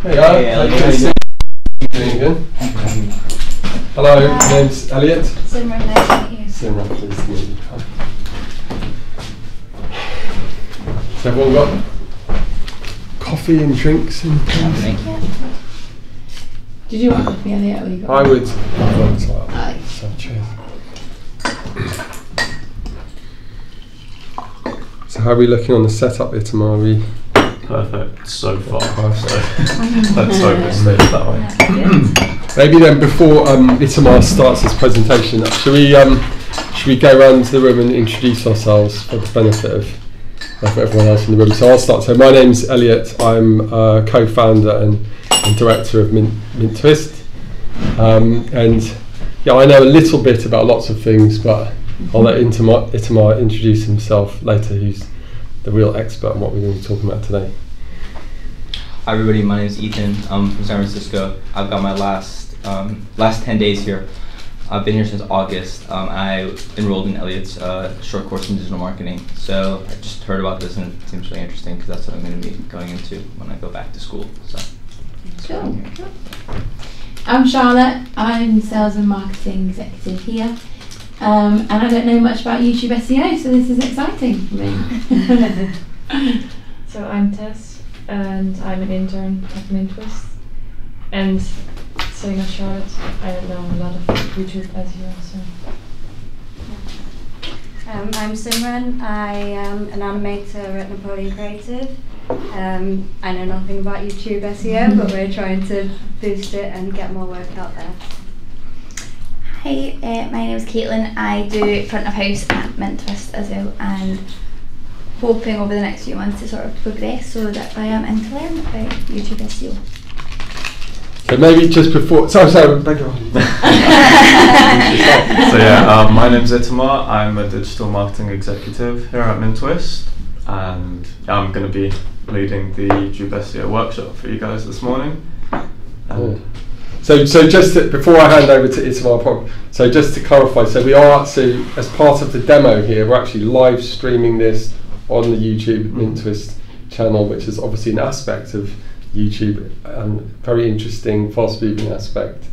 Hey, Elliot. Hello, my name's Elliot. Simran, nice to meet you. Simran, pleased to meet you. So everyone got coffee and drinks and things? Did you want coffee, Elliot? Or you got I would. Aye. So cheers. So how are we looking on the setup, Itamar? Are we perfect so far? Perfect. So let's hope it stays that way. Maybe then, before Itamar starts his presentation, should we go around the room and introduce ourselves for the benefit of everyone else in the room? So I'll start. So my name's Elliot. I'm co-founder and director of MintTwist. And yeah, I know a little bit about lots of things, but I'll let Itamar introduce himself later. He's the real expert on what we're going to be talking about today. Hi everybody, my name is Ethan. I'm from San Francisco. I've got my last 10 days here. I've been here since August. I enrolled in Elliot's short course in digital marketing. So I just heard about this and it seems really interesting because that's what I'm going to be going into when I go back to school. So Cool. I'm Charlotte. I'm sales and marketing executive here. And I don't know much about YouTube SEO, so this is exciting for me. So I'm Tess, and I'm an intern at MintTwist. And same as Charlotte, I don't know a lot of YouTube SEO. So. I'm Simran. I am an animator at Napoleon Creative. I know nothing about YouTube SEO, but we're trying to boost it and get more work out there. Hi, my name is Caitlin. I do front of house at MintTwist as well, and hoping over the next few months to sort of progress so that I am in to learn about YouTube SEO. So maybe just before, sorry, back on. So yeah, my name's Itamar. I'm a digital marketing executive here at MintTwist, and I'm going to be leading the YouTube SEO workshop for you guys this morning. Cool. So just before I hand over to Itamar, so just to clarify, so we are actually, as part of the demo here, we're actually live streaming this on the YouTube MintTwist channel, which is obviously an aspect of YouTube, very interesting, fast-moving aspect.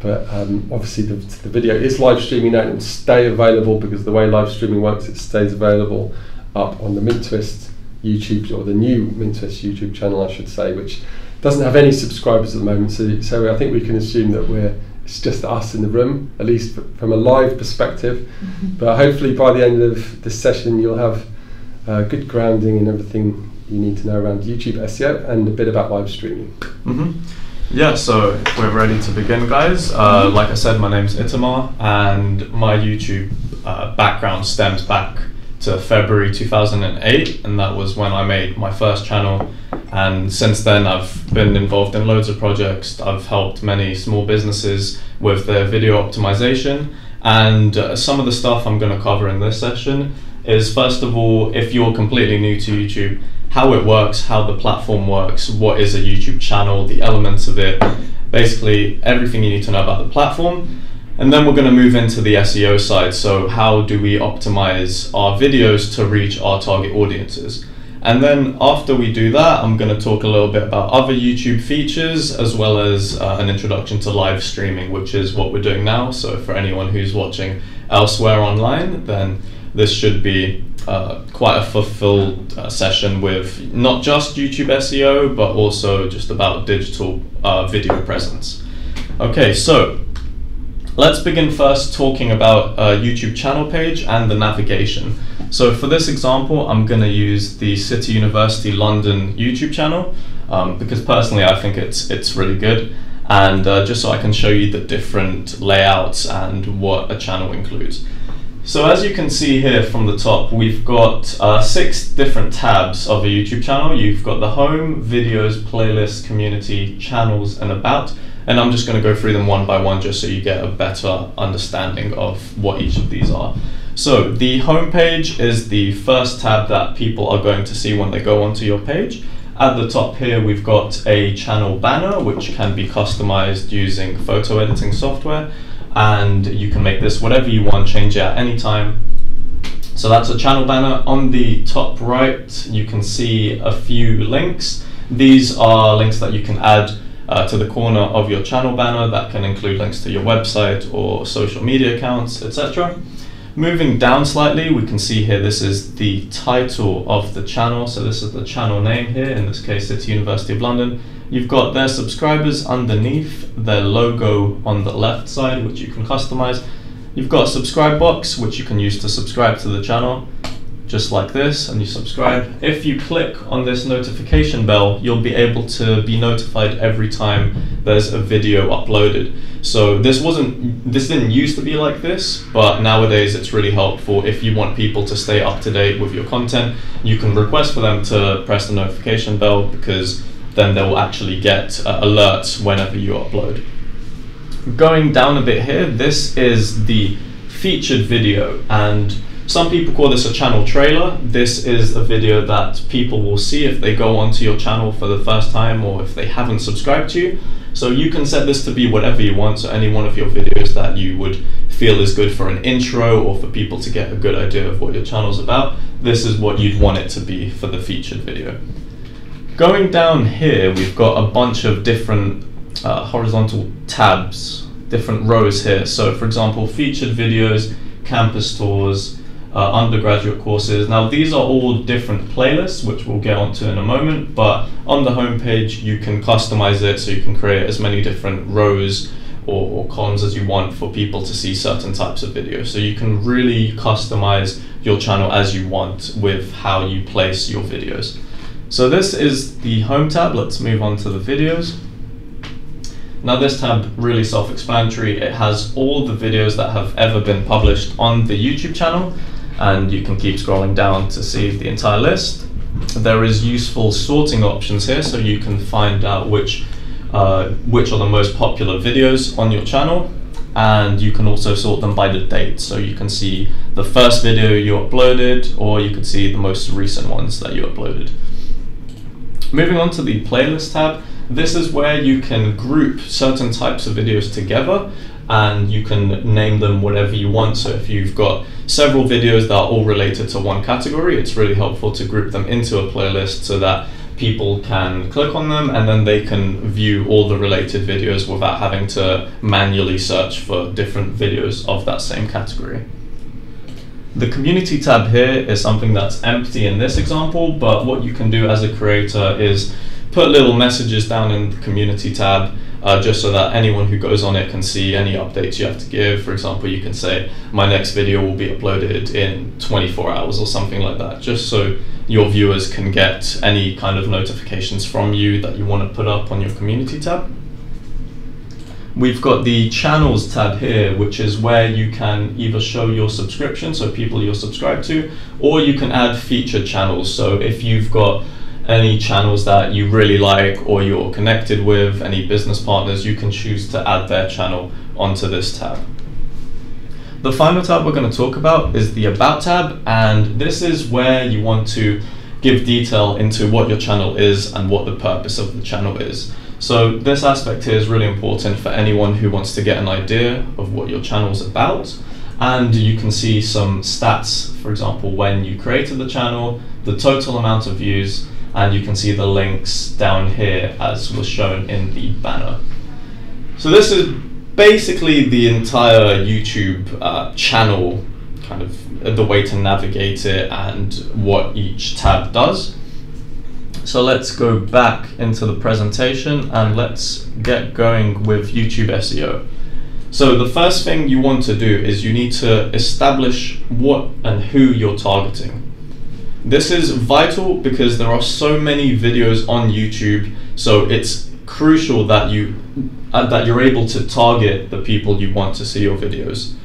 But obviously the video is live streaming now and will stay available, because the way live streaming works, it stays available up on the MintTwist YouTube, or the new MintTwist YouTube channel, I should say, which doesn't have any subscribers at the moment. So I think we can assume that it's just us in the room, at least from a live perspective. But hopefully by the end of this session, you'll have good grounding in everything you need to know around YouTube SEO and a bit about live streaming. Yeah, so we're ready to begin, guys. Like I said, my name's Itamar, and my YouTube background stems back to February 2008, and that was when I made my first channel. And since then I've been involved in loads of projects. I've helped many small businesses with their video optimization, and some of the stuff I'm going to cover in this session is, first of all, if you're completely new to YouTube, how it works, how the platform works, what is a YouTube channel, the elements of it, basically everything you need to know about the platform. And then we're going to move into the SEO side. So how do we optimize our videos to reach our target audiences? And then after we do that, I'm going to talk a little bit about other YouTube features, as well as an introduction to live streaming, which is what we're doing now. So for anyone who's watching elsewhere online, then this should be quite a fulfilled session with not just YouTube SEO, but also just about digital video presence. Okay, so let's begin first talking about YouTube channel page and the navigation. So for this example, I'm going to use the City University London YouTube channel because personally I think it's really good, and just so I can show you the different layouts and what a channel includes. So as you can see here from the top, we've got 6 different tabs of a YouTube channel. You've got the home, videos, playlist, community, channels, and about. And I'm just going to go through them one by one just so you get a better understanding of what each of these are. So the home page is the first tab that people are going to see when they go onto your page. At the top here, we've got a channel banner, which can be customized using photo editing software. And you can make this whatever you want, change it at any time. So that's a channel banner. On the top right, you can see a few links. These are links that you can add to the corner of your channel banner that can include links to your website or social media accounts, etc. Moving down slightly, we can see here this is the title of the channel. So this is the channel name here. In this case, it's University of London. You've got their subscribers underneath, their logo on the left side, which you can customize. You've got a subscribe box, which you can use to subscribe to the channel, just like this, and you subscribe. If you click on this notification bell, you'll be able to be notified every time there's a video uploaded. So this didn't used to be like this, but nowadays it's really helpful. If you want people to stay up to date with your content, you can request for them to press the notification bell, because then they'll actually get alerts whenever you upload. Going down a bit here, this is the featured video, and some people call this a channel trailer. This is a video that people will see if they go onto your channel for the first time or if they haven't subscribed to you. So you can set this to be whatever you want, so any one of your videos that you would feel is good for an intro or for people to get a good idea of what your channel's about, this is what you'd want it to be for the featured video. Going down here, we've got a bunch of different horizontal tabs, different rows here. So for example, featured videos, campus tours, undergraduate courses. Now these are all different playlists, which we'll get onto in a moment, but on the homepage you can customize it so you can create as many different rows or columns as you want for people to see certain types of videos. So you can really customize your channel as you want with how you place your videos. So this is the home tab. Let's move on to the videos. Now this tab, really self-explanatory. It has all the videos that have ever been published on the YouTube channel, and you can keep scrolling down to see the entire list. There is useful sorting options here, so you can find out which are the most popular videos on your channel, and you can also sort them by the date, so you can see the first video you uploaded, or you can see the most recent ones that you uploaded. Moving on to the playlist tab, this is where you can group certain types of videos together and you can name them whatever you want. So if you've got several videos that are all related to one category, it's really helpful to group them into a playlist so that people can click on them and then they can view all the related videos without having to manually search for different videos of that same category. The community tab here is something that's empty in this example, but what you can do as a creator is put little messages down in the community tab just so that anyone who goes on it can see any updates you have to give. For example, you can say, my next video will be uploaded in 24 hours or something like that, just so your viewers can get any kind of notifications from you that you want to put up on your community tab. We've got the channels tab here, which is where you can either show your subscription, so people you're subscribed to, or you can add featured channels. So if you've got any channels that you really like or you're connected with, any business partners, you can choose to add their channel onto this tab. The final tab we're going to talk about is the About tab, and this is where you want to give detail into what your channel is and what the purpose of the channel is. So this aspect here is really important for anyone who wants to get an idea of what your channel is about. And you can see some stats, for example, when you created the channel, the total amount of views, and you can see the links down here as was shown in the banner. So this is basically the entire YouTube channel, kind of the way to navigate it and what each tab does. So let's go back into the presentation and let's get going with YouTube SEO. So the first thing you want to do is you need to establish what and who you're targeting. This is vital because there are so many videos on YouTube, so it's crucial that you're able to target the people you want to see your videos.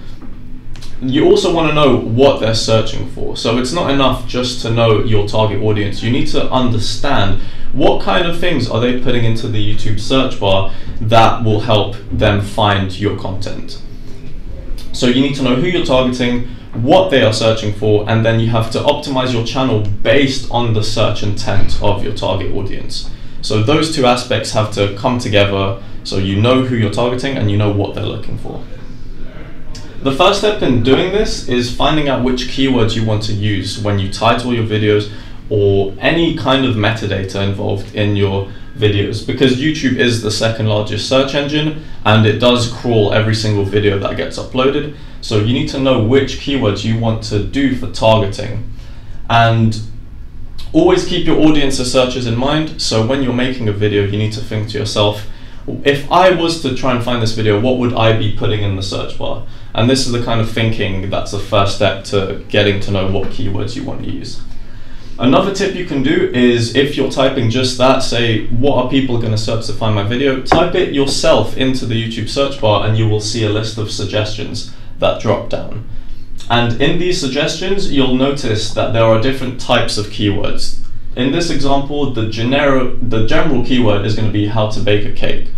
You also want to know what they're searching for. So it's not enough just to know your target audience. You need to understand what kind of things are they putting into the YouTube search bar that will help them find your content. So you need to know who you're targeting, what they are searching for, and then you have to optimize your channel based on the search intent of your target audience. So those two aspects have to come together, so you know who you're targeting and you know what they're looking for. The first step in doing this is finding out which keywords you want to use when you title your videos or any kind of metadata involved in your videos, because YouTube is the second largest search engine and it does crawl every single video that gets uploaded. So you need to know which keywords you want to do for targeting, and always keep your audience's searches in mind. So when you're making a video, you need to think to yourself, if I was to try and find this video, what would I be putting in the search bar? And this is the kind of thinking that's the first step to getting to know what keywords you want to use. Another tip you can do is, if you're typing just that, say, what are people going to search to find my video? Type it yourself into the YouTube search bar and you will see a list of suggestions that drop down. And in these suggestions, you'll notice that there are different types of keywords. In this example, the general keyword is going to be how to bake a cake.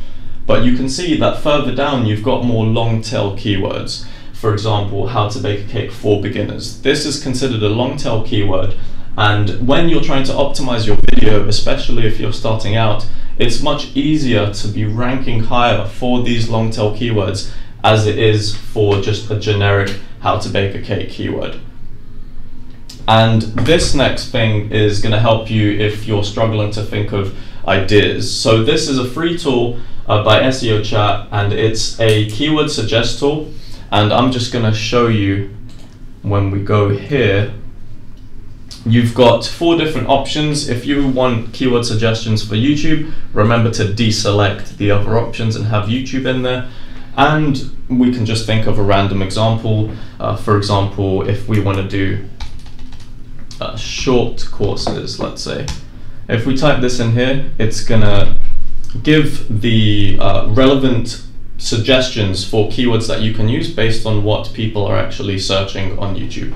But you can see that further down, you've got more long tail keywords. For example, how to bake a cake for beginners. This is considered a long tail keyword. And when you're trying to optimize your video, especially if you're starting out, it's much easier to be ranking higher for these long tail keywords as it is for just a generic how to bake a cake keyword. And this next thing is going to help you if you're struggling to think of ideas. So this is a free tool by SEO Chat, and it's a keyword suggest tool. And I'm just going to show you when we go here. You've got 4 different options. If you want keyword suggestions for YouTube, remember to deselect the other options and have YouTube in there. And we can just think of a random example. For example, if we want to do short courses, let's say. If we type this in here, it's gonna give the relevant suggestions for keywords that you can use based on what people are actually searching on YouTube.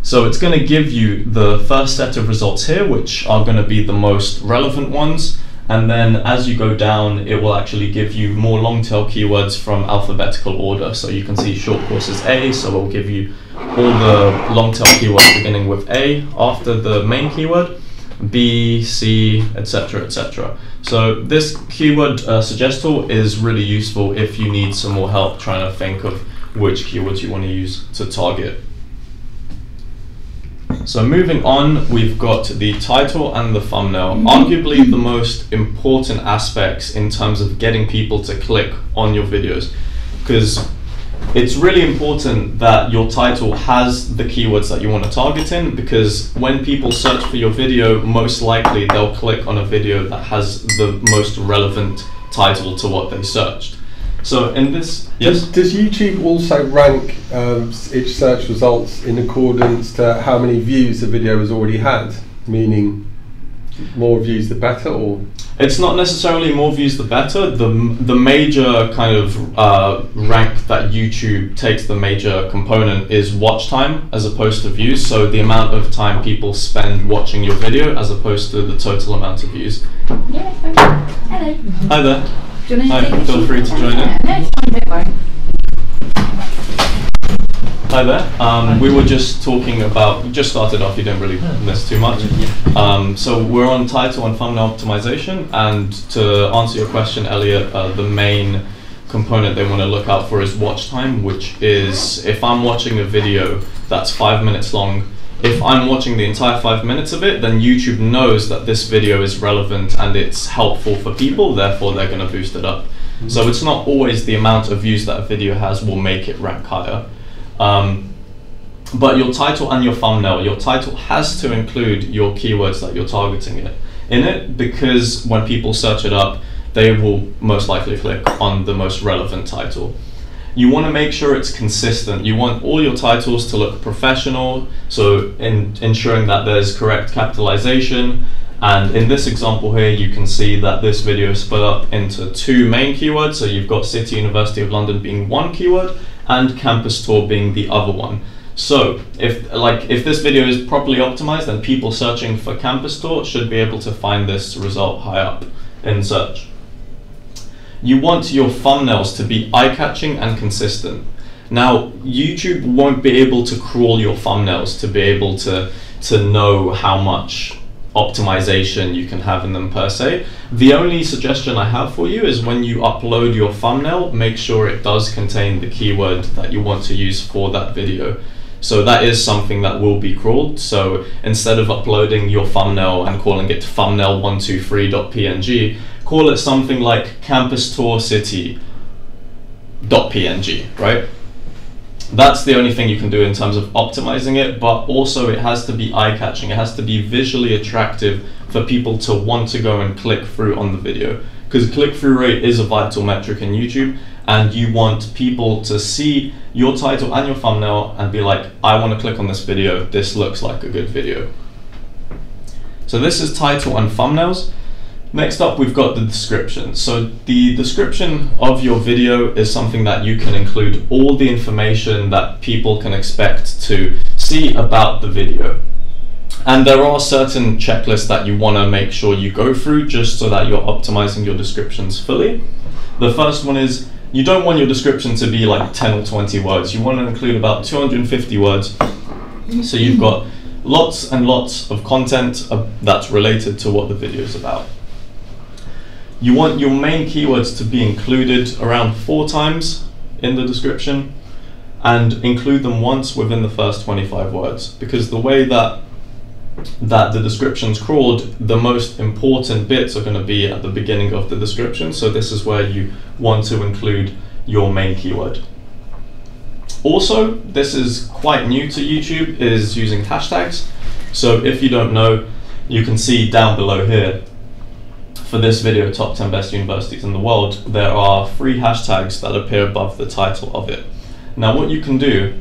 So it's going to give you the first set of results here, which are going to be the most relevant ones. And then as you go down, it will actually give you more long tail keywords from alphabetical order. So you can see short courses A, so it will give you all the long tail keywords beginning with A after the main keyword, B, C, etc., etc. So this keyword suggest tool is really useful if you need some more help trying to think of which keywords you want to use to target. So moving on, we've got the title and the thumbnail, arguably the most important aspects in terms of getting people to click on your videos, because it's really important that your title has the keywords that you want to target in, because when people search for your video, most likely they'll click on a video that has the most relevant title to what they searched. So in this, yes? Does YouTube also rank its search results in accordance to how many views the video has already had? Meaning more views the better, or? It's not necessarily more views the better. The major kind of rank that YouTube takes, the major component, is watch time as opposed to views. So the amount of time people spend watching your video as opposed to the total amount of views. Yeah, hello. Hi there. Do you want to Hi, take a feel seat? free to join in. No, it's fine, don't worry. Hi there. We were just talking about, we just started off, you didn't really miss too much. So we're on title and thumbnail optimization, and to answer your question, Elliot, the main component they want to look out for is watch time, which is, if I'm watching a video that's 5 minutes long, if I'm watching the entire 5 minutes of it, then YouTube knows that this video is relevant and it's helpful for people, therefore they're going to boost it up. So it's not always the amount of views that a video has will make it rank higher. But your title and your thumbnail, your title has to include your keywords that you're targeting in it, because when people search it up, they will most likely click on the most relevant title. You want to make sure it's consistent. You want all your titles to look professional, so ensuring that there's correct capitalization. And in this example here, you can see that this video is split up into 2 main keywords. So you've got City University of London being one keyword and campus tour being the other one. So if this video is properly optimized, then people searching for campus tour should be able to find this result high up in search. You want your thumbnails to be eye-catching and consistent. Now, YouTube won't be able to crawl your thumbnails to be able to know how much optimization you can have in them per se. The only suggestion I have for you is when you upload your thumbnail, make sure it does contain the keyword that you want to use for that video. So that is something that will be crawled. So instead of uploading your thumbnail and calling it thumbnail123.png, call it something like campus tour city.png, right? That's the only thing you can do in terms of optimizing it, but also it has to be eye-catching. It has to be visually attractive for people to want to go and click through on the video, because click-through rate is a vital metric in YouTube, and you want people to see your title and your thumbnail and be like, I want to click on this video, this looks like a good video. So this is title and thumbnails. Next up, we've got the description. So the description of your video is something that you can include all the information that people can expect to see about the video. And there are certain checklists that you want to make sure you go through just so that you're optimizing your descriptions fully. The first one is, you don't want your description to be like 10 or 20 words. You want to include about 250 words. So you've got lots and lots of content that's related to what the video is about. You want your main keywords to be included around 4 times in the description, and include them once within the first 25 words, because the way that the description's crawled, the most important bits are going to be at the beginning of the description. So this is where you want to include your main keyword. Also, this is quite new to YouTube, is using hashtags. So if you don't know, you can see down below here, for this video, top 10 best universities in the world, there are 3 hashtags that appear above the title of it. Now what you can do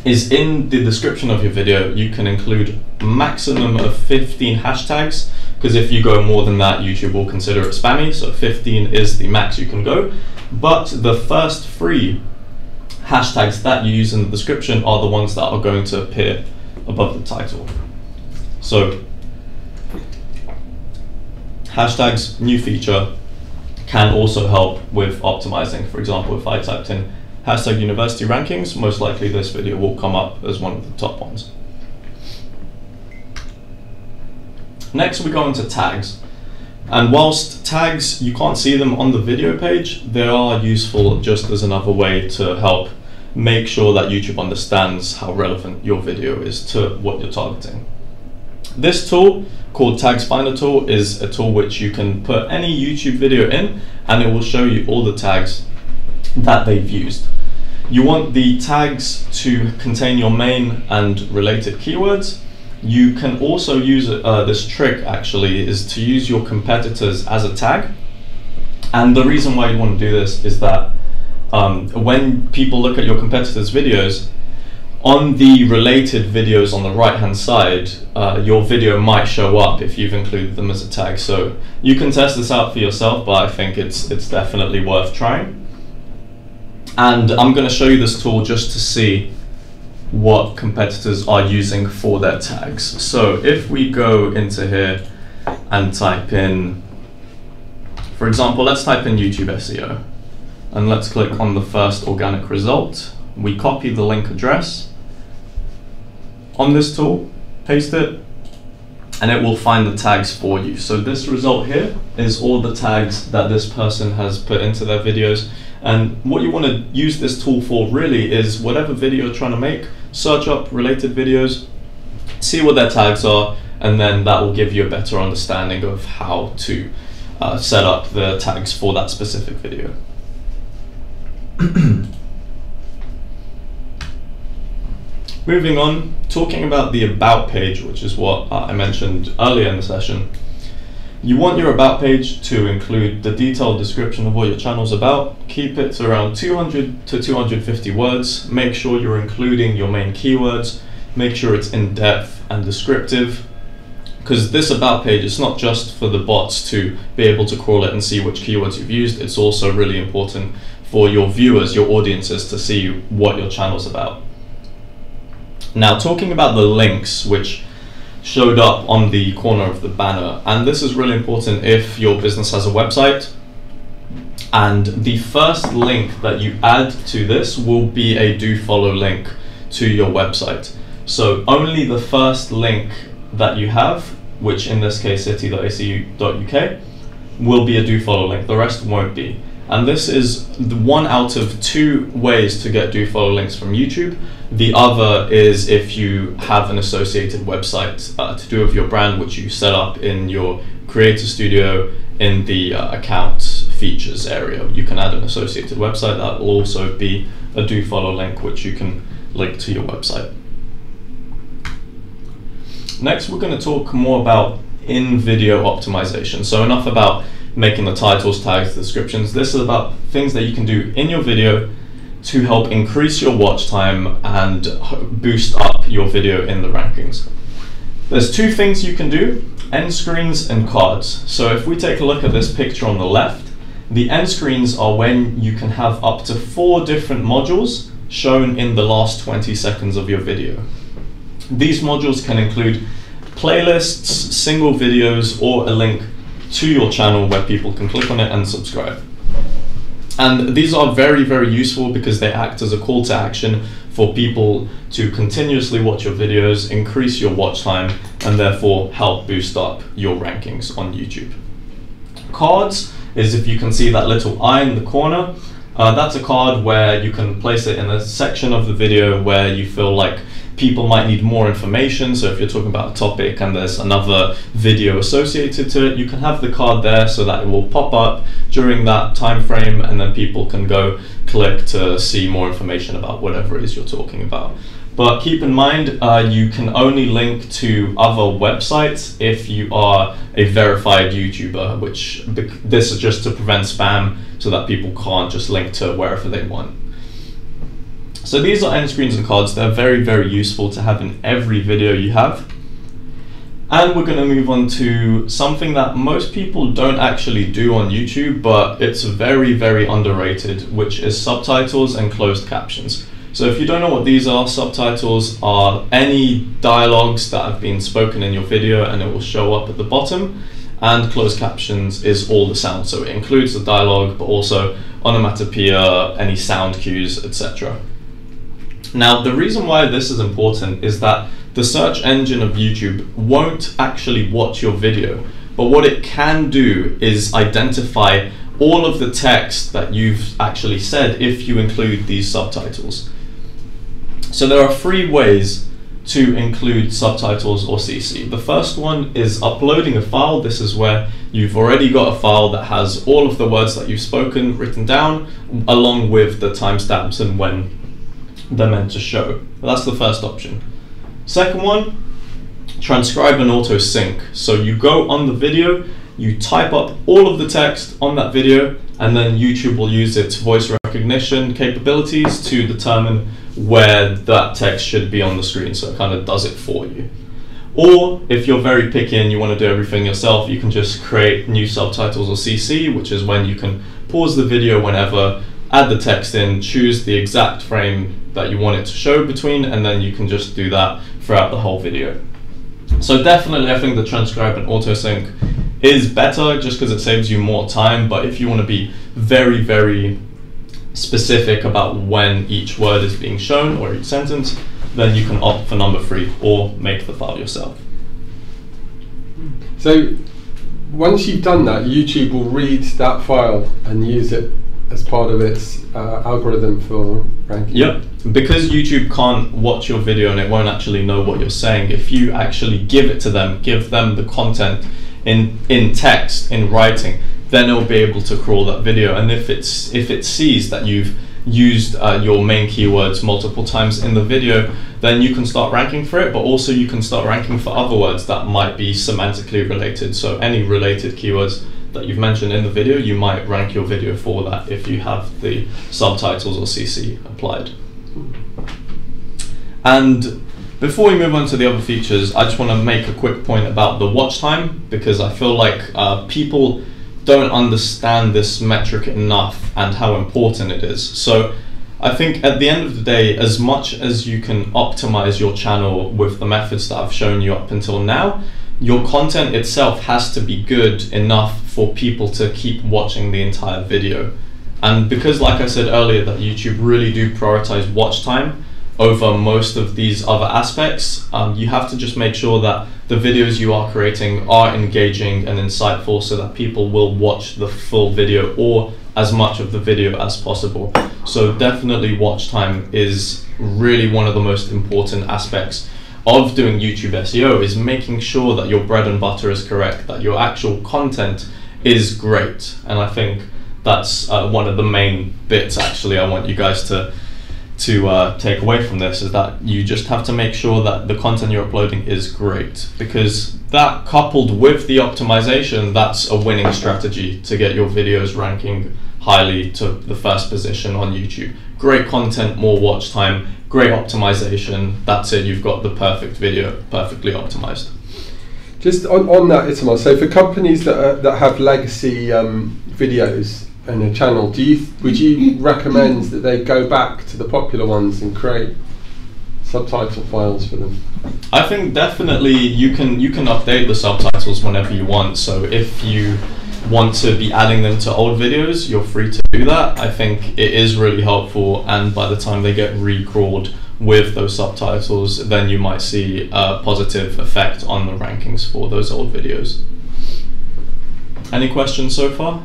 is, in the description of your video, you can include a maximum of 15 hashtags, because if you go more than that, YouTube will consider it spammy, so 15 is the max you can go. But the first 3 hashtags that you use in the description are the ones that are going to appear above the title. So hashtags, new feature, can also help with optimizing. For example, if I typed in hashtag university rankings, most likely this video will come up as one of the top ones. Next, we go into tags. And whilst tags, you can't see them on the video page, they are useful just as another way to help make sure that YouTube understands how relevant your video is to what you're targeting. This tool, called Tags Finder Tool, is a tool which you can put any YouTube video in, and it will show you all the tags that they've used. You want the tags to contain your main and related keywords. You can also use this trick, actually, is to use your competitors as a tag. And the reason why you want to do this is that when people look at your competitors' videos, on the related videos on the right hand side, your video might show up if you've included them as a tag. So you can test this out for yourself, but I think it's definitely worth trying. And I'm going to show you this tool just to see what competitors are using for their tags. So if we go into here and type in, for example, let's type in YouTube SEO, and let's click on the first organic result. We copy the link address on this tool, paste it, and it will find the tags for you. So this result here is all the tags that this person has put into their videos. And what you want to use this tool for really is whatever video you're trying to make, search up related videos, see what their tags are, and then that will give you a better understanding of how to set up the tags for that specific video. Moving on, talking about the About page, which is what I mentioned earlier in the session. You want your About page to include the detailed description of what your channel's about. Keep it to around 200 to 250 words. Make sure you're including your main keywords. Make sure it's in-depth and descriptive, because this About page is not just for the bots to be able to crawl it and see which keywords you've used. It's also really important for your viewers, your audiences, to see what your channel's about. Now, talking about the links which showed up on the corner of the banner, and this is really important if your business has a website, and the first link that you add to this will be a do follow link to your website. So only the first link that you have, which in this case city.acu.uk, will be a do follow link. The rest won't be. And this is the one out of 2 ways to get do follow links from YouTube. The other is if you have an associated website to do with your brand, which you set up in your Creator Studio in the account features area. You can add an associated website. That will also be a do follow link, which you can link to your website. Next, we're going to talk more about in-video optimization. So enough about making the titles, tags, descriptions. This is about things that you can do in your video to help increase your watch time and boost up your video in the rankings. There's 2 things you can do: end screens and cards. So if we take a look at this picture on the left, the end screens are when you can have up to 4 different modules shown in the last 20 seconds of your video. These modules can include playlists, single videos, or a link to your channel where people can click on it and subscribe. And these are very, very useful because they act as a call to action for people to continuously watch your videos, increase your watch time, and therefore help boost up your rankings on YouTube. Cards is, if you can see that little eye in the corner, that's a card where you can place it in a section of the video where you feel like people might need more information. So if you're talking about a topic and there's another video associated to it, you can have the card there so that it will pop up during that time frame, and then people can go click to see more information about whatever it is you're talking about. But keep in mind, you can only link to other websites if you are a verified YouTuber, which this is just to prevent spam so that people can't just link to wherever they want. So these are end screens and cards. They're very, very useful to have in every video you have. And we're going to move on to something that most people don't actually do on YouTube, but it's very, very underrated, which is subtitles and closed captions. So if you don't know what these are, subtitles are any dialogues that have been spoken in your video and it will show up at the bottom. And closed captions is all the sound. So it includes the dialogue, but also onomatopoeia, any sound cues, etc. Now, the reason why this is important is that the search engine of YouTube won't actually watch your video, but what it can do is identify all of the text that you've actually said if you include these subtitles. So there are 3 ways to include subtitles or CC. The first one is uploading a file. This is where you've already got a file that has all of the words that you've spoken written down, along with the timestamps and when they're meant to show. That's the first option. Second one, transcribe and auto sync. So you go on the video, you type up all of the text on that video, and then YouTube will use its voice recognition capabilities to determine where that text should be on the screen. So it kind of does it for you. Or if you're very picky and you want to do everything yourself, you can just create new subtitles or CC, which is when you can pause the video whenever, add the text in, choose the exact frame that you want it to show between, and then you can just do that throughout the whole video. So definitely I think the transcribe and auto sync is better just because it saves you more time, but if you want to be very, very specific about when each word is being shown or each sentence, then you can opt for number 3 or make the file yourself. So once you've done that, YouTube will read that file and use it as part of its algorithm for ranking. Yep, because YouTube can't watch your video and it won't actually know what you're saying. If you actually give it to them, give them the content in text, in writing, then it'll be able to crawl that video. And if it sees that you've used your main keywords multiple times in the video, then you can start ranking for it, but also you can start ranking for other words that might be semantically related. So any related keywords that you've mentioned in the video, you might rank your video for that if you have the subtitles or CC applied. And before we move on to the other features, I just want to make a quick point about the watch time, because I feel like people don't understand this metric enough and how important it is. So I think at the end of the day, as much as you can optimize your channel with the methods that I've shown you up until now, your content itself has to be good enough for people to keep watching the entire video. And because, like I said earlier, that YouTube really do prioritize watch time over most of these other aspects, you have to just make sure that the videos you are creating are engaging and insightful so that people will watch the full video or as much of the video as possible. So definitely watch time is really one of the most important aspects of doing YouTube SEO, is making sure that your bread and butter is correct, that your actual content is great. And I think that's one of the main bits actually I want you guys to take away from this, is that you just have to make sure that the content you're uploading is great, because that, coupled with the optimization, that's a winning strategy to get your videos ranking highly to the first position on YouTube. Great content, more watch time, great optimization, that's it, you've got the perfect video, perfectly optimized. Just on that, Itamar, so for companies that have legacy videos and a channel, would you recommend that they go back to the popular ones and create subtitle files for them? I think definitely you can update the subtitles whenever you want. So if you want to be adding them to old videos, you're free to do that. I think it is really helpful, and by the time they get recrawled with those subtitles, then you might see a positive effect on the rankings for those old videos. Any questions so far?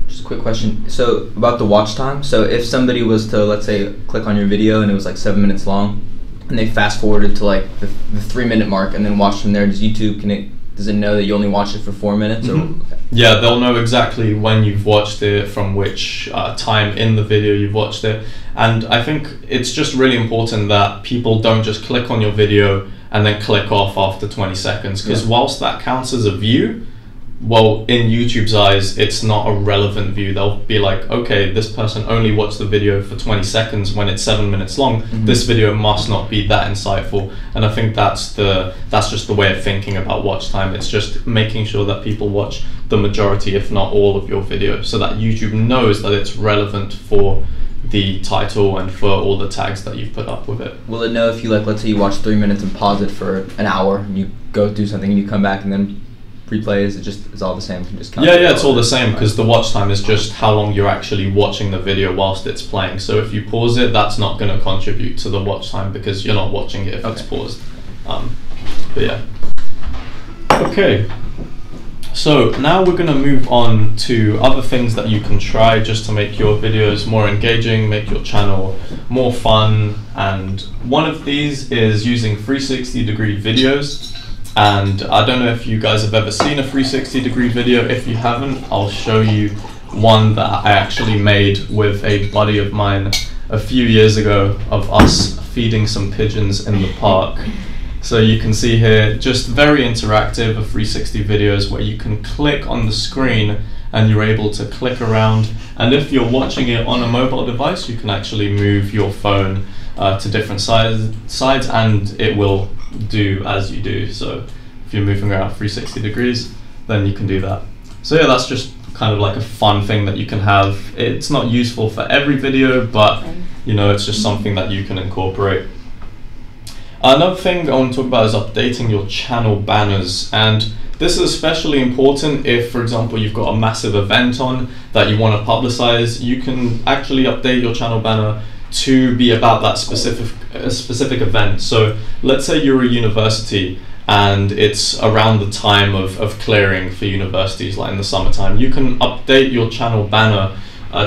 Just a quick question. So about the watch time. So if somebody was to, let's say, click on your video and it was like 7 minutes long, and they fast forwarded to like the 3-minute mark and then watched from there, does YouTube, does it know that you only watched it for 4 minutes? Mm-hmm. Or okay. Yeah, they'll know exactly when you've watched it, from which time in the video you've watched it. And I think it's just really important that people don't just click on your video and then click off after 20 seconds, because whilst that counts as a view, well, in YouTube's eyes, it's not a relevant view. They'll be like, okay, this person only watched the video for 20 seconds when it's 7 minutes long. Mm-hmm. This video must not be that insightful. And I think that's just the way of thinking about watch time. It's just making sure that people watch the majority, if not all, of your video, so that YouTube knows that it's relevant for the title and for all the tags that you've put up with it. Will it know if you, like, let's say you watch 3 minutes and pause it for an hour and you go do something and you come back and then replay? Is it just, it's all the same? You can just yeah, it's all the same, because the watch time is just how long you're actually watching the video whilst it's playing. So if you pause it, that's not going to contribute to the watch time, because you're not watching it if it's paused. But yeah. Okay. So now we're going to move on to other things that you can try just to make your videos more engaging, make your channel more fun. And one of these is using 360-degree videos. And I don't know if you guys have ever seen a 360-degree video. If you haven't, I'll show you one that I actually made with a buddy of mine a few years ago, of us feeding some pigeons in the park. So you can see here, just very interactive, a 360 videos where you can click on the screen and you're able to click around. And if you're watching it on a mobile device, you can actually move your phone to different sides and it will do as you do. So if you're moving around 360 degrees, then you can do that. So yeah, that's just kind of like a fun thing that you can have. It's not useful for every video, but you know, it's just something that you can incorporate. Another thing I want to talk about is updating your channel banners, and this is especially important if, for example, you've got a massive event on that you want to publicize. You can actually update your channel banner to be about that specific event. So let's say you're a university and it's around the time of clearing for universities, like in the summertime. You can update your channel banner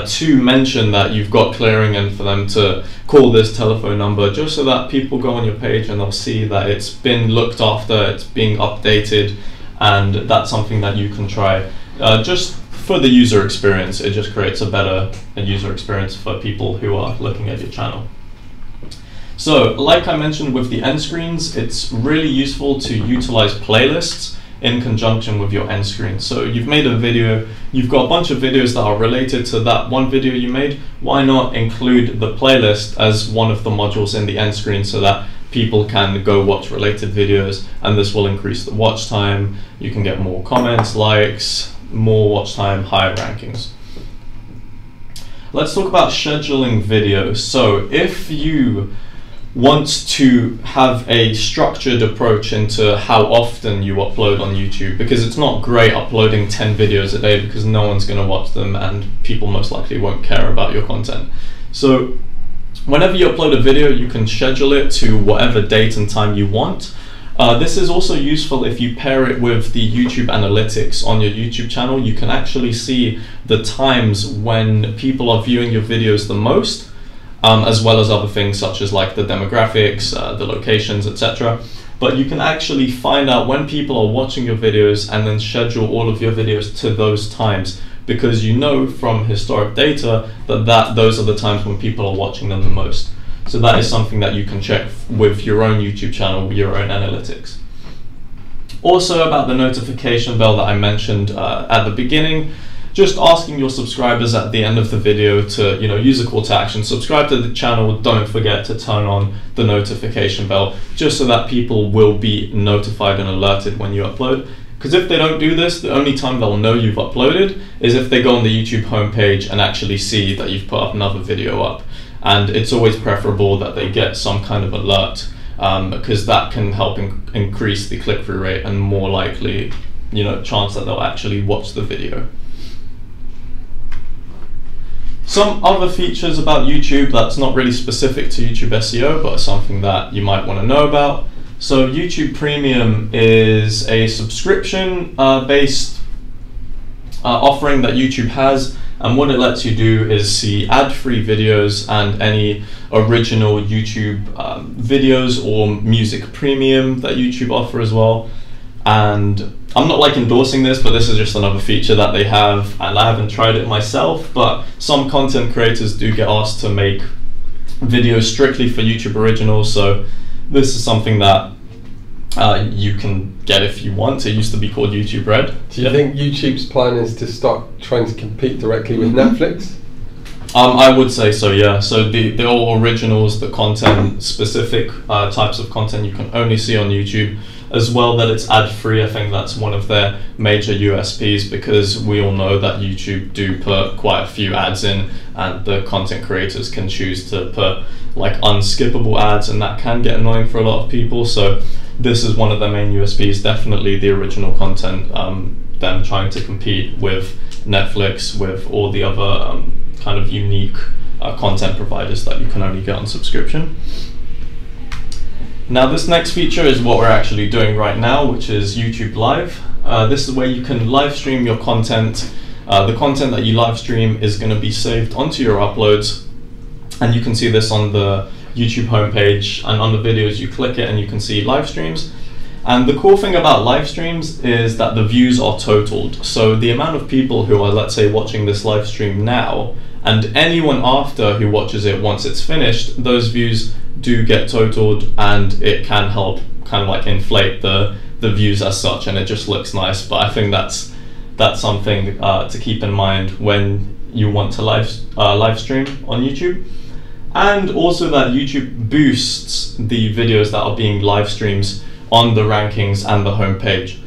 to mention that you've got clearing and for them to call this telephone number, just so that people go on your page and they'll see that it's been looked after, it's being updated, and that's something that you can try. Just for the user experience, it just creates a better user experience for people who are looking at your channel. So, like I mentioned with the end screens, it's really useful to utilize playlists in conjunction with your end screen. So you've made a video, you've got a bunch of videos that are related to that one video you made. Why not include the playlist as one of the modules in the end screen, so that people can go watch related videos, and this will increase the watch time. You can get more comments, likes, more watch time, higher rankings. Let's talk about scheduling videos. So if you want to have a structured approach into how often you upload on YouTube, because it's not great uploading 10 videos a day, because no one's going to watch them and people most likely won't care about your content. So whenever you upload a video, you can schedule it to whatever date and time you want, This is also useful if you pair it with the YouTube analytics on your YouTube channel. You can actually see the times when people are viewing your videos the most, as well as other things such as like the demographics, the locations, etc. But you can actually find out when people are watching your videos and then schedule all of your videos to those times, because you know from historic data that those are the times when people are watching them the most. So that is something that you can check with your own YouTube channel, your own analytics. Also about the notification bell that I mentioned at the beginning, just asking your subscribers at the end of the video to, use a call to action, subscribe to the channel, don't forget to turn on the notification bell, just so that people will be notified and alerted when you upload. Because if they don't do this, the only time they'll know you've uploaded is if they go on the YouTube homepage and actually see that you've put up another video up. And it's always preferable that they get some kind of alert, because that can help increase the click-through rate and more likely, chance that they'll actually watch the video. Some other features about YouTube that's not really specific to YouTube SEO, but something that you might want to know about. So YouTube Premium is a subscription-based offering that YouTube has. And what it lets you do is see ad-free videos and any original YouTube videos or music premium that YouTube offer as well. And I'm not like endorsing this, but this is just another feature that they have, and I haven't tried it myself, but some content creators do get asked to make videos strictly for YouTube originals. So this is something that you can get if you want. It used to be called YouTube Red. Do you think YouTube's plan is to start trying to compete directly with Netflix? I would say so, yeah. So the all originals, the content specific types of content you can only see on YouTube, as well that it's ad free. I think that's one of their major USPs, because we all know that YouTube do put quite a few ads in, and the content creators can choose to put like unskippable ads, and that can get annoying for a lot of people. So this is one of their main USPs, definitely the original content, them trying to compete with Netflix, with all the other kind of unique content providers that you can only get on subscription. Now this next feature is what we're actually doing right now, which is YouTube Live. This is where you can live stream your content. The content that you live stream is going to be saved onto your uploads, and you can see this on the YouTube homepage, and on the videos you click it and you can see live streams. And the cool thing about live streams is that the views are totaled. So the amount of people who are, let's say, watching this live stream now, and anyone after who watches it once it's finished, those views do get totaled, and it can help kind of like inflate the views as such, and it just looks nice. But I think that's something to keep in mind when you want to live stream on YouTube. And also that YouTube boosts the videos that are being live streams on the rankings and the homepage.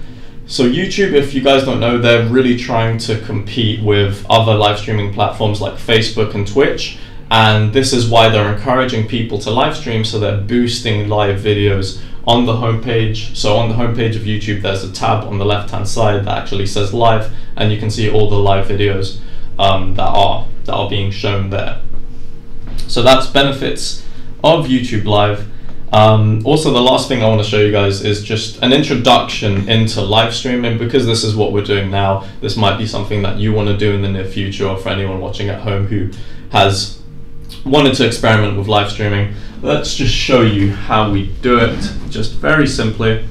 So YouTube, if you guys don't know, they're really trying to compete with other live streaming platforms like Facebook and Twitch, and this is why they're encouraging people to live stream. So they're boosting live videos on the homepage. So on the homepage of YouTube, there's a tab on the left hand side that actually says live, and you can see all the live videos that are being shown there. So that's benefits of YouTube Live. Also, the last thing I want to show you guys is just an introduction into live streaming, because this is what we're doing now. This might be something that you want to do in the near future, or for anyone watching at home who has wanted to experiment with live streaming. Let's just show you how we do it, just very simply.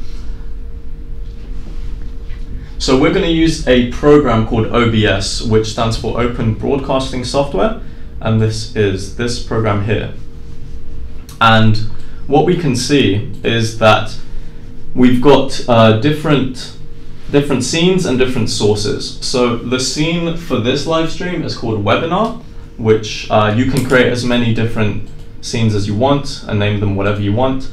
So we're going to use a program called OBS, which stands for Open Broadcasting Software, and this is this program here. And what we can see is that we've got different scenes and different sources. So the scene for this live stream is called Webinar, which you can create as many different scenes as you want and name them whatever you want.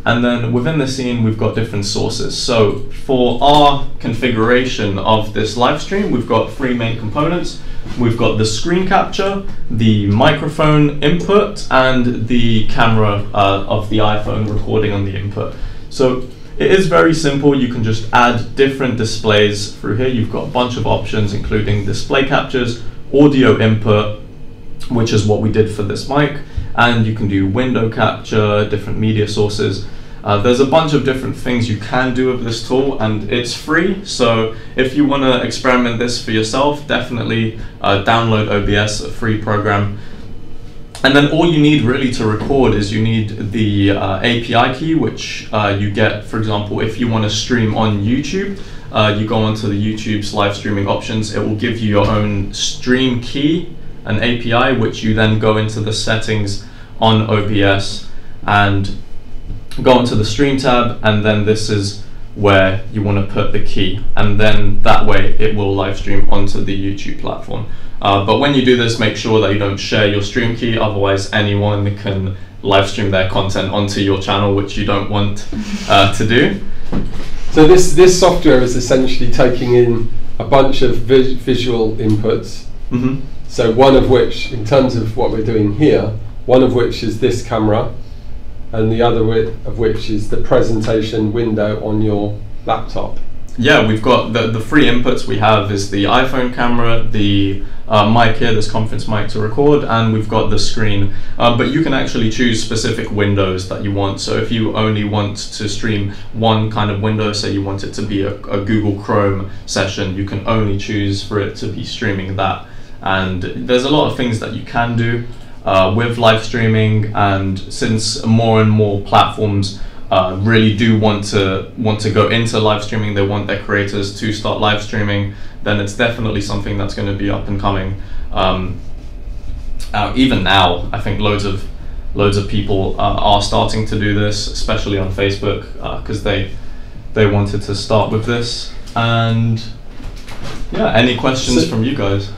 And then within the scene, we've got different sources. So for our configuration of this live stream, we've got three main components. We've got the screen capture, the microphone input, and the camera of the iPhone recording on the input. So it is very simple. You can just add different displays through here. You've got a bunch of options, including display captures, audio input, which is what we did for this mic, and you can do window capture, different media sources. There's a bunch of different things you can do with this tool, and it's free. So if you want to experiment this for yourself, definitely download OBS, a free program. And then all you need really to record is you need the API key, which you get, for example, if you want to stream on YouTube, you go onto the YouTube's live streaming options. It will give you your own stream key, an API, which you then go into the settings on OBS and go into the stream tab, and then this is where you want to put the key, and then that way it will live stream onto the YouTube platform. But when you do this, make sure that you don't share your stream key, otherwise anyone can live stream their content onto your channel, which you don't want to do. So this software is essentially taking in a bunch of visual inputs. Mm-hmm. So one of which, in terms of what we're doing here, one of which is this camera, and the other of which is the presentation window on your laptop. Yeah, we've got the free inputs we have is the iPhone camera, the mic here, this conference mic to record, and we've got the screen. But you can actually choose specific windows that you want. So if you only want to stream one kind of window, say you want it to be a Google Chrome session, you can only choose for it to be streaming that. And there's a lot of things that you can do with live streaming, and since more and more platforms really do want to go into live streaming, they want their creators to start live streaming, then it's definitely something that's going to be up and coming. Even now, I think loads of people are starting to do this, especially on Facebook, because they wanted to start with this. And yeah, any questions from you guys?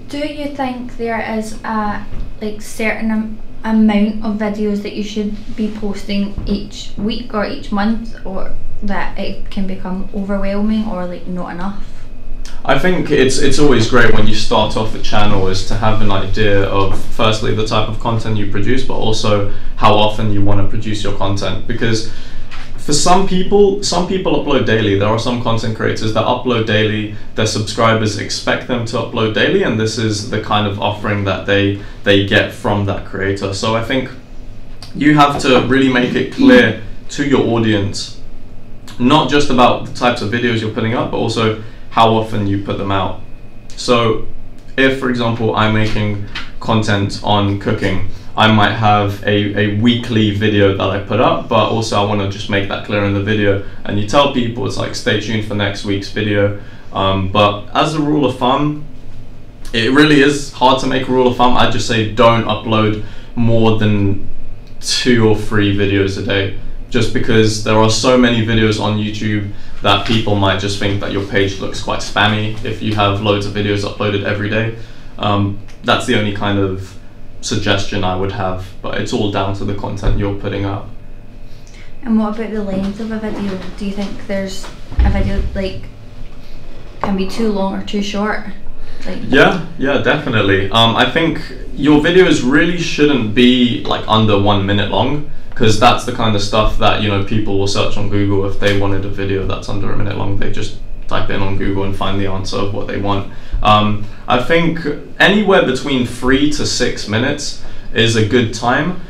Do you think there is a certain amount of videos that you should be posting each week or each month, or that it can become overwhelming or not enough? I think it's always great when you start off a channel is to have an idea of, firstly, the type of content you produce, but also how often you want to produce your content. Because for some people upload daily. There are some content creators that upload daily. Their subscribers expect them to upload daily, and this is the kind of offering that they get from that creator. So I think you have to really make it clear to your audience, not just about the types of videos you're putting up, but also how often you put them out. So if, for example, I'm making content on cooking, I might have a weekly video that I put up, but also I want to just make that clear in the video, and you tell people it's like, stay tuned for next week's video. But as a rule of thumb, it really is hard to make a rule of thumb. I just say don't upload more than 2 or 3 videos a day, just because there are so many videos on YouTube that people might just think that your page looks quite spammy if you have loads of videos uploaded every day. That's the only kind of suggestion I would have, but it's all down to the content you're putting up. And what about the length of a video? Do you think there's a video can be too long or too short? Yeah, definitely. I think your videos really shouldn't be under 1 minute long, because that's the kind of stuff that people will search on Google. If they wanted a video that's under 1 minute long, they just type in on Google and find the answer of what they want. I think anywhere between 3 to 6 minutes is a good time.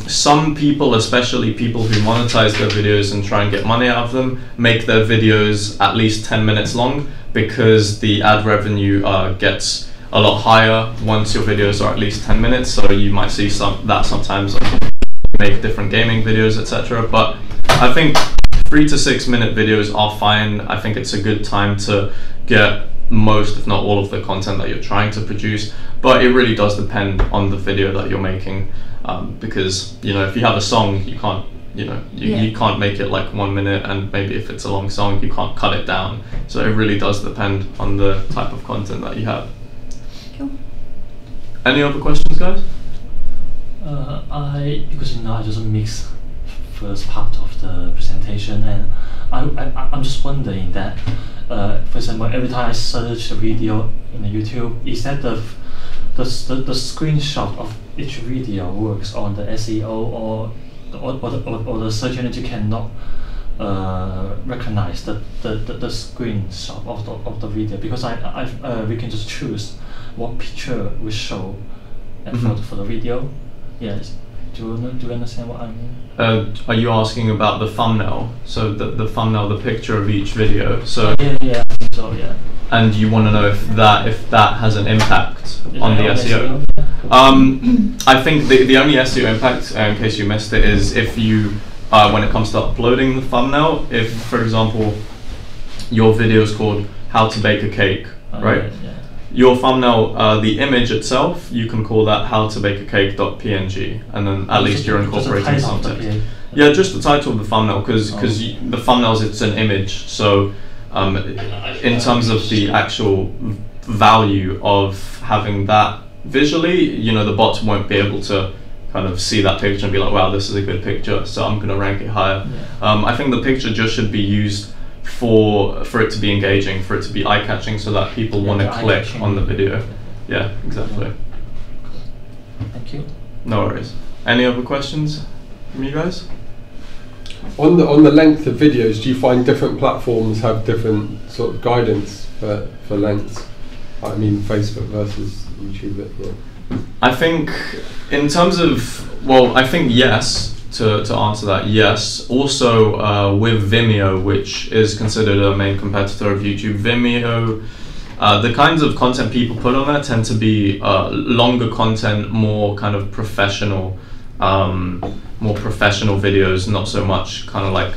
Some people, especially people who monetize their videos and try and get money out of them, make their videos at least 10 minutes long, because the ad revenue gets a lot higher once your videos are at least 10 minutes. So you might see that sometimes make different gaming videos, etc. But I think 3 to 6 minute videos are fine. I think it's a good time to get most, if not all, of the content that you're trying to produce, but it really does depend on the video that you're making, because if you have a song, you can't you can't make it 1 minute, and maybe if it's a long song you can't cut it down. So it really does depend on the type of content that you have. Cool. Any other questions, guys? Because I just mix first part of the presentation, and I'm just wondering that, for example, every time I search a video in the YouTube, is that the screenshot of each video works on the SEO, or the search engine cannot recognize the screenshot of the video, because we can just choose what picture we show for the video. Yes. Do you understand what I mean? Are you asking about the thumbnail? So the thumbnail, the picture of each video. So Yeah, I think so. Yeah. And you want to know if that has an impact on the SEO? I think the only SEO impact, in case you missed it, is if you, when it comes to uploading the thumbnail, if, for example, your video is called "How to Bake a Cake," right? Yeah. Your thumbnail, the image itself, you can call that howtobakecake.png, and then at least you're incorporating something. Yeah, just the title of the thumbnail, because the thumbnails, it's an image. So in terms of the actual value of having that visually, the bots won't be able to kind of see that picture and be like, wow, this is a good picture, so I'm going to rank it higher. Yeah. I think the picture just should be used for it to be engaging, for it to be eye-catching, so that people want to click on the video. Yeah, exactly. Thank you. No worries. Any other questions from you guys? On the length of videos, do you find different platforms have different sort of guidance for lengths? I mean, Facebook versus YouTube. Yeah. I think in terms of, I think yes. To answer that, yes. Also with Vimeo, which is considered a main competitor of YouTube, Vimeo, the kinds of content people put on there tend to be longer content, more kind of professional, videos, not so much kind of like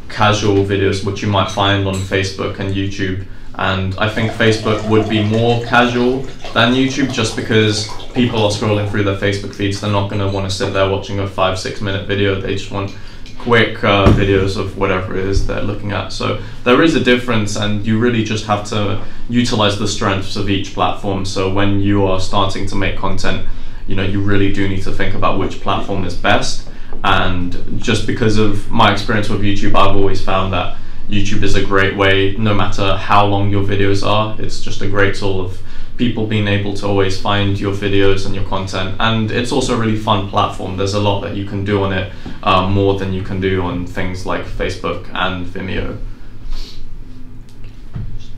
casual videos, which you might find on Facebook and YouTube. And I think Facebook would be more casual than YouTube, just because people are scrolling through their Facebook feeds. They're not going to want to sit there watching a 5-6 minute video. They just want quick videos of whatever it is they're looking at. So there is a difference, and you really just have to utilize the strengths of each platform. So when you are starting to make content, you really do need to think about which platform is best. And just because of my experience with YouTube, I've always found that YouTube is a great way, no matter how long your videos are. It's just a great tool of people being able to always find your videos and your content. And it's also a really fun platform. There's a lot that you can do on it, more than you can do on things like Facebook and Vimeo.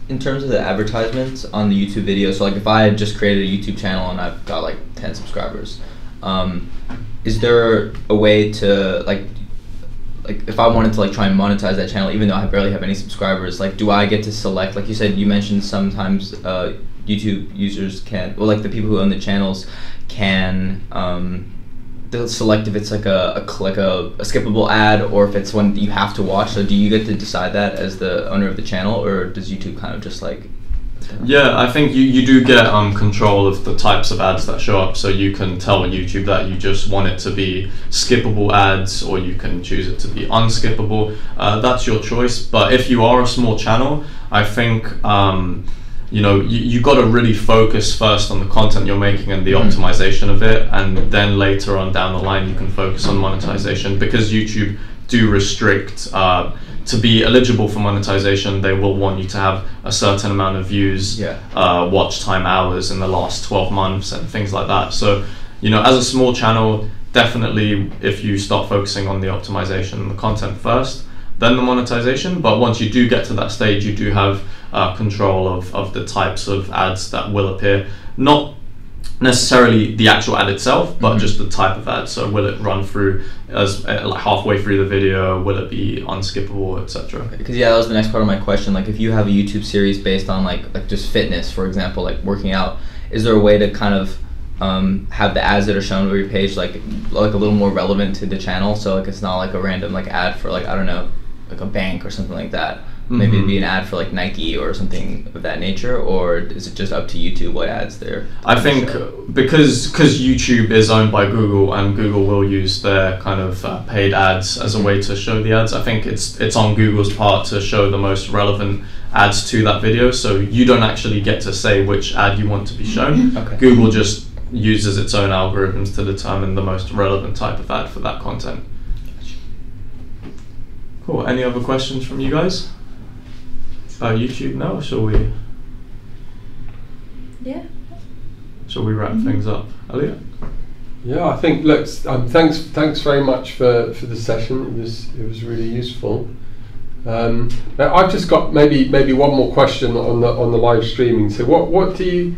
In terms of the advertisements on the YouTube video, so like if I had just created a YouTube channel and I've got like 10 subscribers, is there a way to like if I wanted to like try and monetize that channel, even though I barely have any subscribers, like do I get to select, like you mentioned sometimes YouTube users can, or like the people who own the channels can they'll select if it's like a skippable ad, or if it's one that you have to watch. So do you get to decide that as the owner of the channel, or does YouTube kind of just like? Yeah, I think you do get control of the types of ads that show up, so you can tell YouTube that you just want it to be skippable ads, or you can choose it to be unskippable. That's your choice. But if you are a small channel, I think you got to really focus first on the content you're making and the optimization of it, and then later on down the line you can focus on monetization, because YouTube do restrict to be eligible for monetization. They will want you to have a certain amount of views, watch time hours in the last 12 months and things like that. So as a small channel, definitely if you start focusing on the optimization and the content first, then the monetization. But once you do get to that stage, you do have control of the types of ads that will appear. Not necessarily the actual ad itself, but just the type of ad. So will it run through as like halfway through the video? Will it be unskippable, etc.? Because that was the next part of my question. Like if you have a YouTube series based on like just fitness, for example, like working out, is there a way to kind of have the ads that are shown on your page like a little more relevant to the channel? So like it's not like a random like ad for like, I don't know, like a bank or something like that. Maybe it'd be an ad for like Nike or something of that nature, or is it just up to YouTube what ads they're? I think because YouTube is owned by Google, and Google will use their kind of paid ads as a way to show the ads. I think it's on Google's part to show the most relevant ads to that video, so you don't actually get to say which ad you want to be shown. Okay. Google just uses its own algorithms to determine the most relevant type of ad for that content. Cool. Any other questions from you guys about YouTube now, or shall we? Yeah. Shall we wrap things up, Elliot? Yeah, I think. Look, thanks very much for the session. It was really useful. Now I've just got maybe one more question on the live streaming. So what do you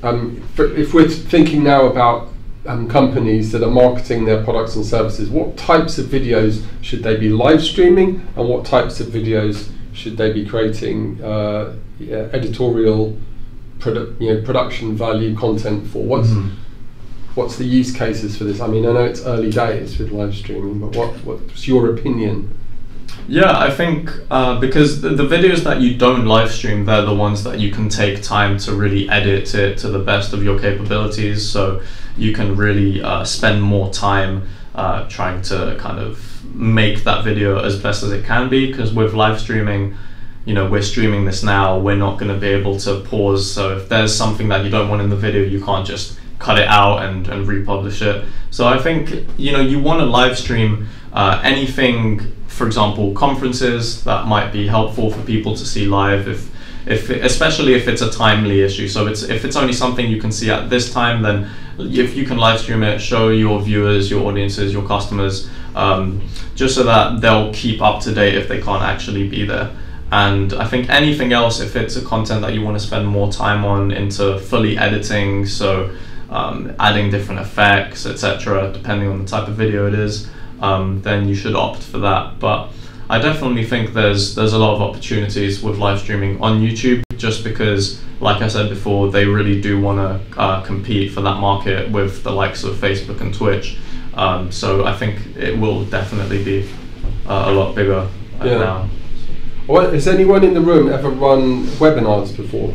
if we're thinking now about companies that are marketing their products and services, what types of videos should they be live streaming, and what types of videos should they be creating editorial production value content for? What's the use cases for this? I mean, I know it's early days with live streaming, but what's your opinion? Yeah, I think because the videos that you don't live stream, they're the ones that you can take time to really edit it to the best of your capabilities. So you can really spend more time trying to kind of make that video as best as it can be. Because with live streaming, we're streaming this now, we're not going to be able to pause. So if there's something that you don't want in the video, you can't just cut it out and republish it. So I think you want to live stream anything, for example, conferences that might be helpful for people to see live, especially if it's a timely issue. So if it's only something you can see at this time, then if you can live stream it, show your viewers, your audiences, your customers, just so that they'll keep up to date if they can't actually be there. And I think anything else, if it's a content that you want to spend more time on into fully editing, so adding different effects, etc., depending on the type of video it is, then you should opt for that. But I definitely think there's a lot of opportunities with live streaming on YouTube, just because, like I said before, they really do want to compete for that market with the likes of Facebook and Twitch. So I think it will definitely be a lot bigger now. Well, has anyone in the room ever run webinars before?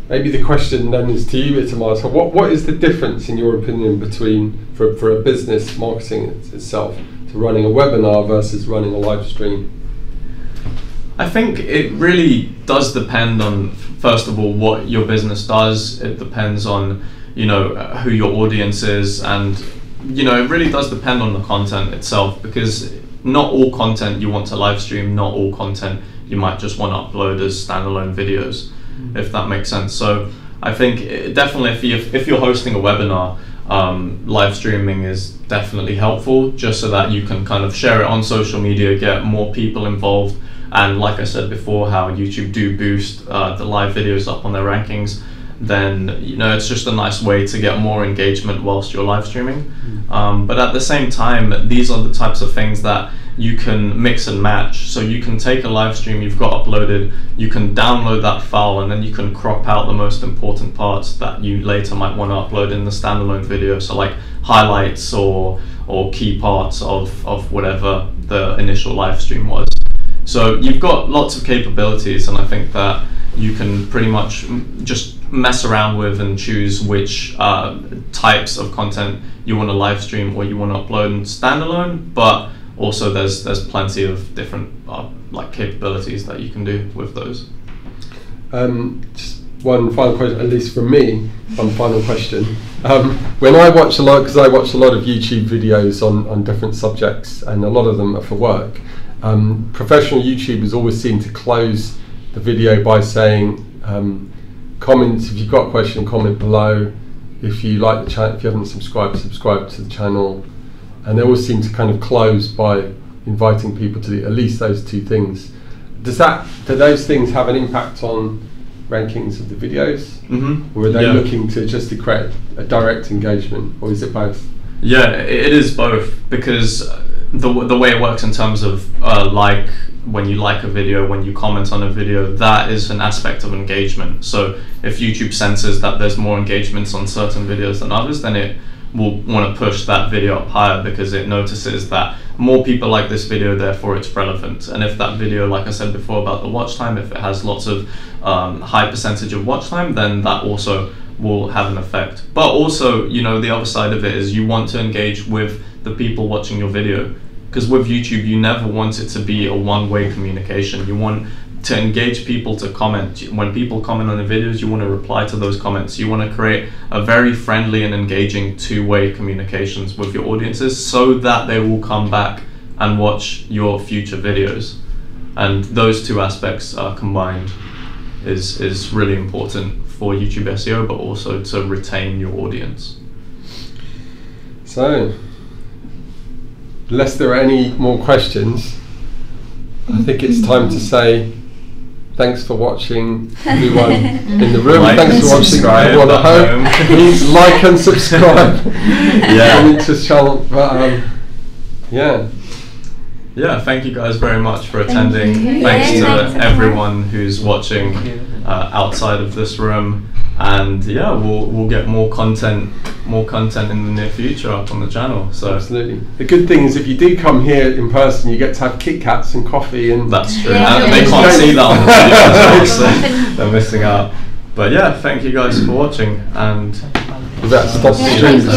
Maybe the question then is to you, Itamar. So what is the difference, in your opinion, between, for a business marketing itself, to running a webinar versus running a live stream? I think it really does depend on, first of all, what your business does. It depends on, who your audience is, and, it really does depend on the content itself, because not all content you want to live stream, not all content you might just want to upload as standalone videos, if that makes sense. So I think definitely if you're hosting a webinar, live streaming is definitely helpful, just so that you can kind of share it on social media, get more people involved. And like I said before, how YouTube do boost the live videos up on their rankings, then it's just a nice way to get more engagement whilst you're live streaming. But at the same time, these are the types of things that you can mix and match. So you can take a live stream you've got uploaded, you can download that file, and then you can crop out the most important parts that you later might want to upload in the standalone video. So like highlights or key parts of whatever the initial live stream was. So you've got lots of capabilities, and I think that you can pretty much just mess around with and choose which types of content you want to live stream or you want to upload in standalone. But also there's plenty of different like capabilities that you can do with those. Just one final question, at least from me, one final question. When I watch a lot, because I watch a lot of YouTube videos on different subjects, and a lot of them are for work, professional YouTubers always seem to close the video by saying, comment, if you've got a question, comment below. If you like the channel, if you haven't subscribed, subscribe to the channel. And they always seem to kind of close by inviting people to do at least those two things. Do those things have an impact on rankings of the videos? Or are they looking to create a direct engagement, or is it both? Yeah, it is both, because the way it works in terms of like when you like a video, when you comment on a video, that is an aspect of engagement. So if YouTube senses that there's more engagements on certain videos than others, then it will want to push that video up higher, because it notices that more people like this video, therefore it's relevant. And if that video, like I said before about the watch time, if it has lots of high percentage of watch time, then that also will have an effect. But also, the other side of it is you want to engage with the people watching your video, because with YouTube you never want it to be a one-way communication. You want to engage people to comment. When people comment on the videos, you want to reply to those comments. You want to create a very friendly and engaging two-way communications with your audiences, so that they will come back and watch your future videos. And those two aspects combined is really important for YouTube SEO, but also to retain your audience. So, unless there are any more questions, I think it's time to say Thanks for watching, everyone in the room. Like Thanks and for watching, subscribe everyone at home. Please like and subscribe. Yeah. On MintTwist channel. But, yeah. Yeah, thank you guys very much for Thank attending. you. Thanks Yeah, to thanks, Itamar. everyone who's watching outside of this room. And yeah, we'll get more content in the near future up on the channel. So Absolutely. The good thing is if you do come here in person, you get to have Kit Kats and coffee and that's true. Yeah, And they yeah. can't see that on the video as well, Yeah. so they're missing out. But yeah, thank you guys for watching and is that stop the Yeah, stream. thank you.